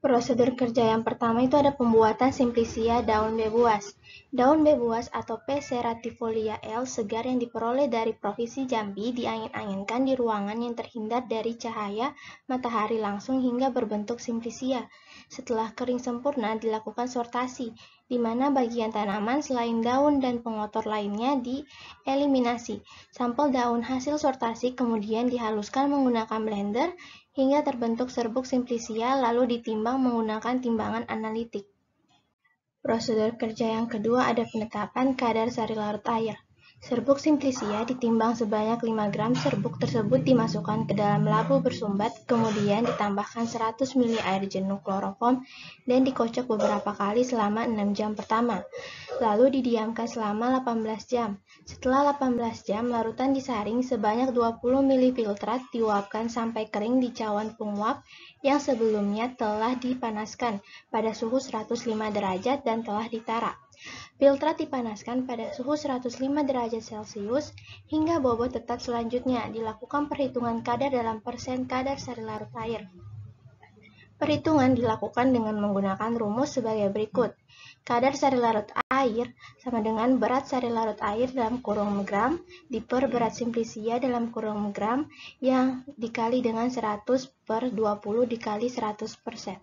Prosedur kerja yang pertama itu ada pembuatan Simplicia daun bebuas. Daun bebuas atau P. ceratifolia L. segar yang diperoleh dari Provinsi Jambi diangin-anginkan di ruangan yang terhindar dari cahaya matahari langsung hingga berbentuk Simplicia. Setelah kering sempurna dilakukan sortasi, di mana bagian tanaman selain daun dan pengotor lainnya dieliminasi. Sampel daun hasil sortasi kemudian dihaluskan menggunakan blender hingga terbentuk serbuk Simplicia lalu ditimbang menggunakan timbangan analitik. Prosedur kerja yang kedua ada penetapan kadar sari larut air. Serbuk Simplicia ditimbang sebanyak 5 gram. Serbuk tersebut dimasukkan ke dalam labu bersumbat, kemudian ditambahkan 100 ml air jenuh kloroform dan dikocok beberapa kali selama 6 jam pertama. Lalu didiamkan selama 18 jam. Setelah 18 jam, larutan disaring sebanyak 20 ml filtrat diuapkan sampai kering di cawan penguap yang sebelumnya telah dipanaskan pada suhu 105 derajat dan telah ditarak. Filtrat dipanaskan pada suhu 105 derajat Celcius hingga bobot tetap. Selanjutnya dilakukan perhitungan kadar dalam persen kadar sari larut air. Perhitungan dilakukan dengan menggunakan rumus sebagai berikut. Kadar sari larut air sama dengan berat sari larut air dalam kurung gram diper berat Simplicia dalam kurung gram yang dikali dengan 100/20 dikali 100%.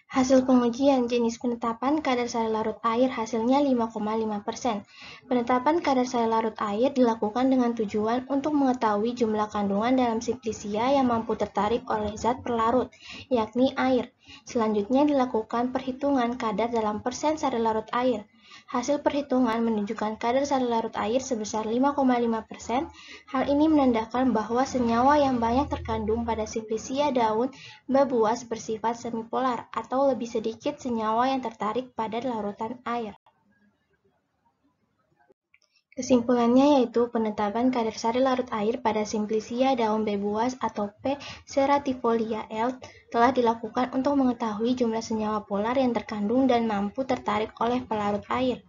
Hasil pengujian jenis penetapan kadar sari larut air hasilnya 5,5%. Penetapan kadar sari larut air dilakukan dengan tujuan untuk mengetahui jumlah kandungan dalam Simplicia yang mampu tertarik oleh zat pelarut, yakni air. Selanjutnya dilakukan perhitungan kadar dalam persen sari larut air. Hasil perhitungan menunjukkan kadar sari larut air sebesar 5,5%. Hal ini menandakan bahwa senyawa yang banyak terkandung pada Simplicia daun bebuas bersifat semipolar atau lebih sedikit senyawa yang tertarik pada larutan air. Kesimpulannya yaitu penetapan kadar sari larut air pada Simplicia daun bebuas atau P. ceratifolia L. telah dilakukan untuk mengetahui jumlah senyawa polar yang terkandung dan mampu tertarik oleh pelarut air.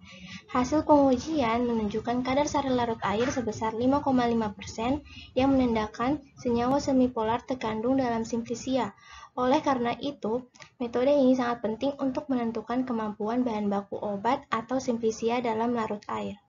Hasil pengujian menunjukkan kadar sari larut air sebesar 5,5% yang menandakan senyawa semipolar terkandung dalam Simplicia. Oleh karena itu, metode ini sangat penting untuk menentukan kemampuan bahan baku obat atau Simplicia dalam larut air.